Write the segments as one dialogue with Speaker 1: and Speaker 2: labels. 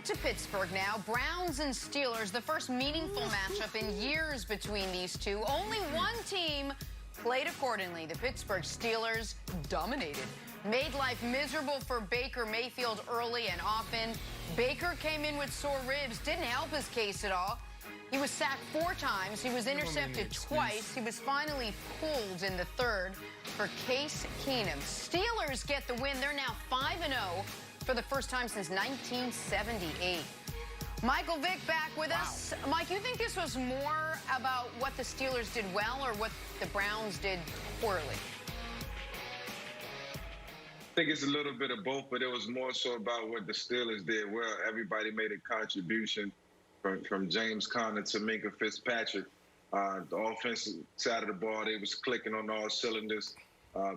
Speaker 1: to Pittsburgh now. Browns and Steelers, the first meaningful matchup in years between these two. Only one team played accordingly. The Pittsburgh Steelers dominated. Made life miserable for Baker Mayfield early and often. Baker came in with sore ribs, didn't help his case at all. He was sacked 4 times. He was intercepted twice. He was finally pulled in the third for Case Keenum. Steelers get the win. They're now 5-0 for the first time since 1978. Michael Vick back with us. Mike, you think this was more about what the Steelers did well or what the Browns did poorly?
Speaker 2: I think it's a little bit of both, but it was more so about what the Steelers did well. Everybody made a contribution from James Conner to Minka Fitzpatrick. The offensive side of the ball, they was clicking on all cylinders.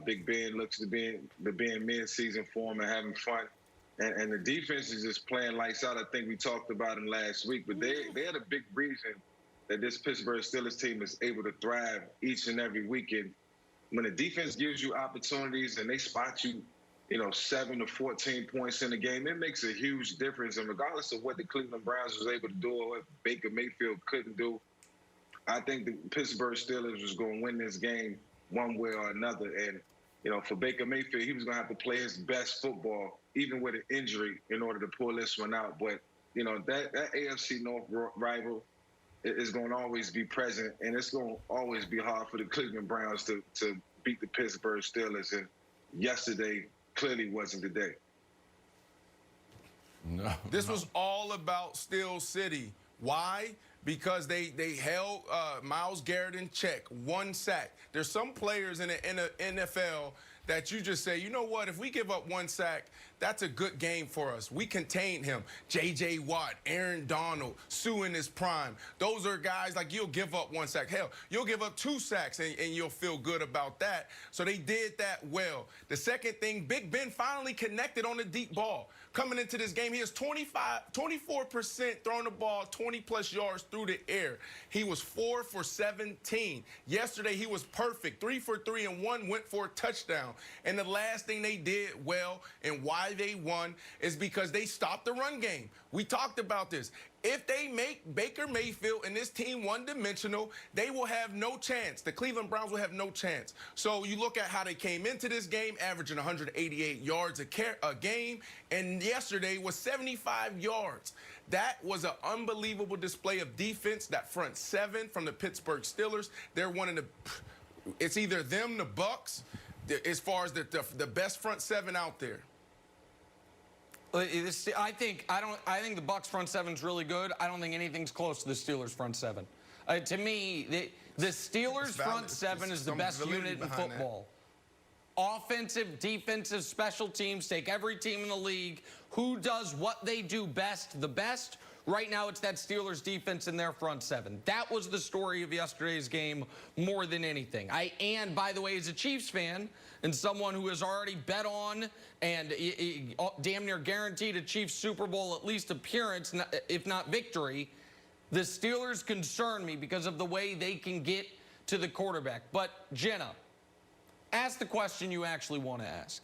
Speaker 2: Big Ben looks to be in mid-season form and having fun. And the defense is just playing lights out. I think we talked about them last week, but they had a big reason that this Pittsburgh Steelers team is able to thrive each and every weekend. When the defense gives you opportunities and they spot you, 7 to 14 points in the game, it makes a huge difference. And regardless of what the Cleveland Browns was able to do or what Baker Mayfield couldn't do, I think the Pittsburgh Steelers was going to win this game one way or another. And, for Baker Mayfield, he was going to have to play his best football, even with an injury, in order to pull this one out. But, that AFC North rival is going to always be present, and it's going to always be hard for the Cleveland Browns to beat the Pittsburgh Steelers. And yesterday clearly wasn't the day.
Speaker 3: No. This was all about Steel City. Why? Because they held Myles Garrett in check, 1 sack. There's some players in the NFL that you just say, you know what, if we give up 1 sack, that's a good game for us. We contained him. J.J. Watt, Aaron Donald, Sue in his prime. Those are guys like you'll give up 1 sack. Hell, you'll give up 2 sacks and you'll feel good about that. So they did that well. The second thing, Big Ben finally connected on the deep ball. Coming into this game, he has 24% throwing the ball 20-plus yards through the air. He was 4 for 17. Yesterday, he was perfect. 3 for 3 and 1 went for a touchdown. And the last thing they did well and why they won is because they stopped the run game. We talked about this. If they make Baker Mayfield and this team one-dimensional, they will have no chance. The Cleveland Browns will have no chance. So you look at how they came into this game, averaging 188 yards a game, and yesterday was 75 yards. That was an unbelievable display of defense. That front 7 from the Pittsburgh Steelers, they're one of the – it's either them, the Bucks, as far as the best front 7 out there.
Speaker 4: I think the Bucks front 7's really good. I don't think anything's close to the Steelers front 7. To me, the Steelers front 7 is the best unit in football. Offensive, defensive, special teams, take every team in the league. Who does what they do best the best? Right now, it's that Steelers defense in their front 7. That was the story of yesterday's game more than anything. And by the way, as a Chiefs fan and someone who has already bet on and damn near guaranteed a Chiefs Super Bowl at least appearance, if not victory, the Steelers concern me because of the way they can get to the quarterback. But Jenna, ask the question you actually want to ask.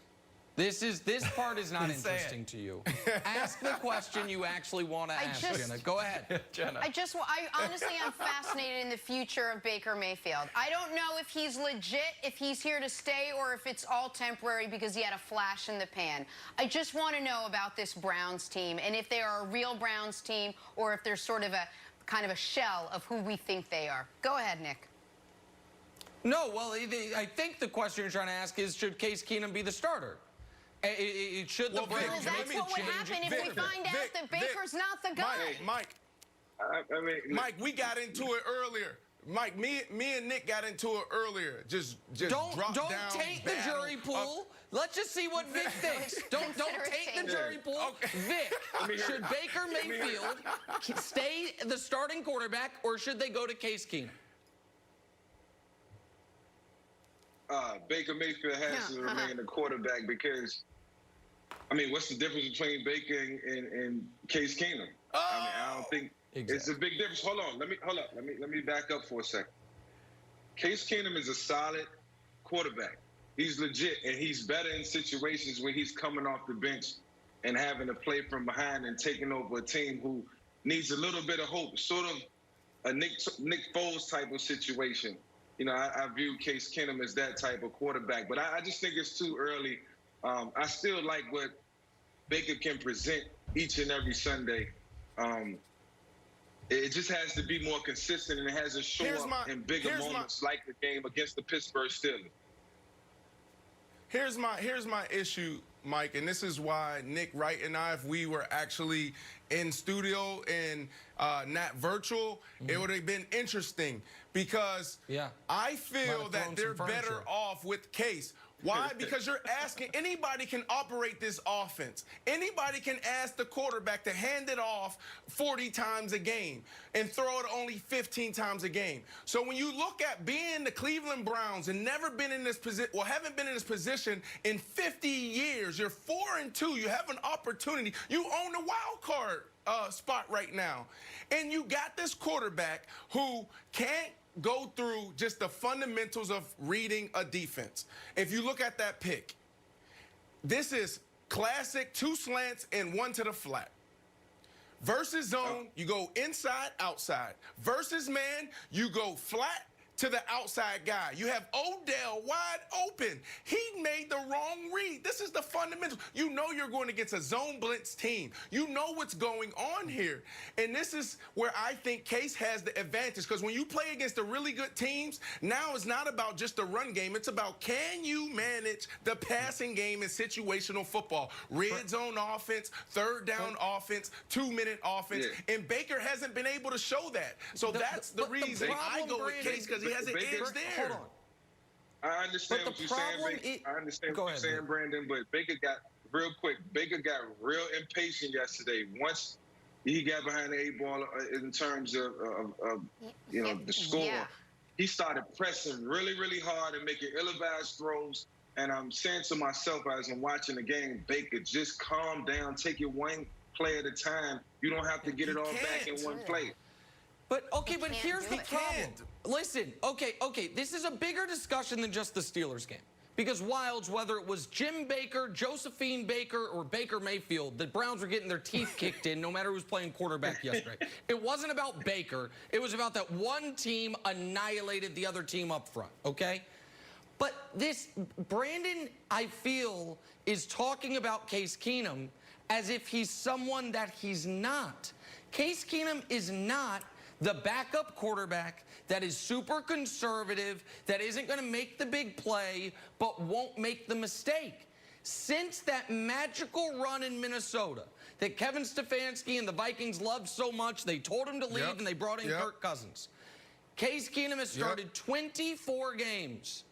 Speaker 4: This part is not interesting to you. Ask the question you actually want to ask, Jenna. Go ahead, Jenna.
Speaker 1: I honestly am fascinated in the future of Baker Mayfield. I don't know if he's legit, if he's here to stay, or if it's all temporary because he had a flash in the pan. I just want to know about this Browns team and if they are a real Browns team or if they're sort of a kind of a shell of who we think they are. Go ahead, Nick.
Speaker 4: No, well, I think the question you're trying to ask is, should Case Keenum be the starter? Should the Browns
Speaker 1: that's what would happen if we find out that Baker's not the guy.
Speaker 3: Mike, we got into it earlier. Mike, me and Nick got into it earlier. Just
Speaker 4: don't
Speaker 3: down
Speaker 4: take the jury pool. Let's just see what Vic thinks. Don't take the jury pool. Okay. Vic, should Baker Mayfield stay the starting quarterback, or should they go to Case Keenum?
Speaker 2: Baker Mayfield has to remain the quarterback because, what's the difference between Baker and Case Keenum? I don't think it's a big difference. Hold on, let me back up for a second. Case Keenum is a solid quarterback. He's legit, and he's better in situations where he's coming off the bench and having to play from behind and taking over a team who needs a little bit of hope, sort of a Nick Foles type of situation. You know, I view Case Keenum as that type of quarterback, but I just think it's too early. I still like what Baker can present each and every Sunday. It just has to be more consistent, and it has to show up in bigger moments like the game against the Pittsburgh Steelers.
Speaker 3: Here's my issue, Mike, and this is why Nick Wright and I, if we were actually in studio and not virtual, it would have been interesting because I feel that they're better off with Case. Why? Because you're asking, anybody can operate this offense. Anybody can ask the quarterback to hand it off 40 times a game and throw it only 15 times a game. So when you look at being the Cleveland Browns and never been in this position, well, haven't been in this position in 50 years, you're 4-2, you have an opportunity. You own the wild card spot right now. And you got this quarterback who can't go through just the fundamentals of reading a defense. If you look at that pick, this is classic 2 slants and 1 to the flat. Versus zone, you go inside, outside. Versus man, you go flat to the outside guy. You have Odell wide open. He made the wrong read. This is the fundamentals. You know you're going against a zone blitz team. You know what's going on here. And this is where I think Case has the advantage, because when you play against the really good teams, now it's not about just the run game. It's about, can you manage the passing game in situational football? Red zone offense, third down offense, 2-minute offense. Yeah. And Baker hasn't been able to show that. So that's the reason I go with Case, because he has an edge there.
Speaker 4: Hold on.
Speaker 2: I understand what you're saying. I understand what you're saying, Brandon, but Baker got real quick. Baker got real impatient yesterday. Once he got behind the 8 ball in terms of the score, he started pressing really, really hard and making ill-advised throws. And I'm saying to myself as I'm watching the game, Baker, just calm down, take it one play at a time. You don't have to get it all back in one play.
Speaker 4: But here's the problem. Listen, okay, this is a bigger discussion than just the Steelers game. Because Wilds, whether it was Jim Baker, Josephine Baker, or Baker Mayfield, the Browns were getting their teeth kicked in no matter who was playing quarterback yesterday. It wasn't about Baker. It was about that one team annihilated the other team up front, okay? But this, Brandon, I feel, is talking about Case Keenum as if he's someone that he's not. Case Keenum is not the backup quarterback that is super conservative, that isn't going to make the big play, but won't make the mistake. Since that magical run in Minnesota that Kevin Stefanski and the Vikings loved so much, they told him to leave and they brought in Kirk Cousins. Case Keenum has started 24 games.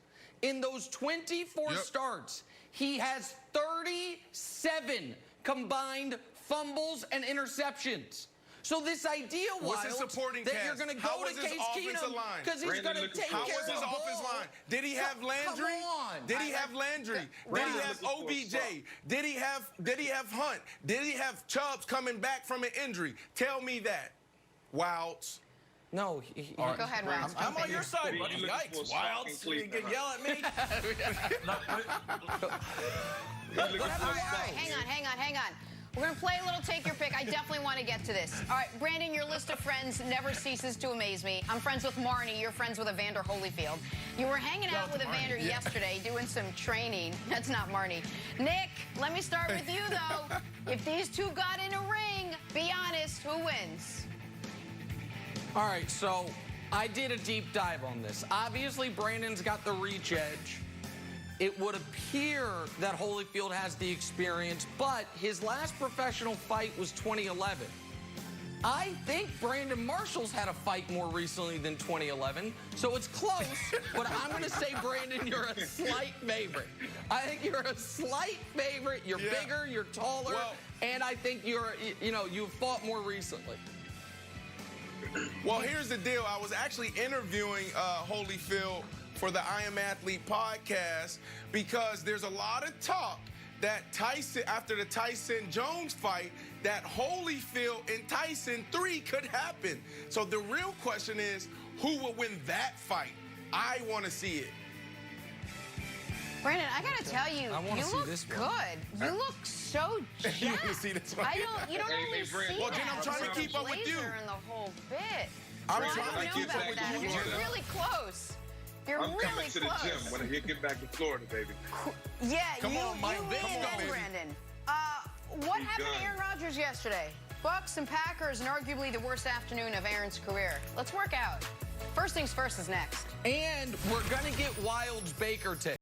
Speaker 4: In those 24 starts, he has 37 combined fumbles and interceptions. So this idea was that you're going to go to Case Keenum because he's going to take care of the ball. How was his offensive line?
Speaker 3: Did he have Landry? Did he have Landry? Did he have OBJ? Did he have Hunt? Did he have Chubbs coming back from an injury? Tell me that. Wilds.
Speaker 4: No.
Speaker 1: Go ahead, Wilds.
Speaker 5: I'm on your side, buddy. Yikes. Wilds. You can yell at me.
Speaker 1: Hang on. We're going to play a little Take Your Pick. I definitely want to get to this. All right, Brandon, your list of friends never ceases to amaze me. I'm friends with Marnie. You're friends with Evander Holyfield. You were hanging out with Evander yesterday doing some training. That's not Marnie. Nick, let me start with you, though. If these two got in a ring, be honest, who wins?
Speaker 4: All right, so I did a deep dive on this. Obviously, Brandon's got the reach edge. It would appear that Holyfield has the experience, but his last professional fight was 2011. I think Brandon Marshall's had a fight more recently than 2011, so it's close, but I'm going to say, Brandon, you're a slight favorite. I think you're a slight favorite. You're bigger, you're taller, and I think you've fought more recently.
Speaker 3: Well, here's the deal. I was actually interviewing Holyfield for the I Am Athlete podcast because there's a lot of talk that Tyson, after the Tyson-Jones fight, that Holyfield and Tyson 3 could happen. So the real question is, who will win that fight? I want to see it.
Speaker 1: Brandon, I gotta tell you, you look good. You look so jacked.
Speaker 3: You want to see this one?
Speaker 1: You don't normally see
Speaker 3: Well,
Speaker 1: that.
Speaker 3: Jen, I'm trying to keep up with you.
Speaker 1: And the whole bit.
Speaker 3: I'm
Speaker 1: well,
Speaker 3: trying
Speaker 1: to
Speaker 2: get back to
Speaker 1: that.
Speaker 2: Florida.
Speaker 1: You're really close. You're
Speaker 2: I'm
Speaker 1: really
Speaker 2: coming to the
Speaker 1: close.
Speaker 2: gym when I get back to Florida, baby.
Speaker 1: Yeah,
Speaker 3: Come on, Mike.
Speaker 1: You
Speaker 3: Come
Speaker 1: win,
Speaker 3: on, baby.
Speaker 1: Brandon. What happened to Aaron Rodgers yesterday? Bucks and Packers, and arguably the worst afternoon of Aaron's career. Let's work out. First things first is next.
Speaker 4: And we're going to get Wild's Baker tickets.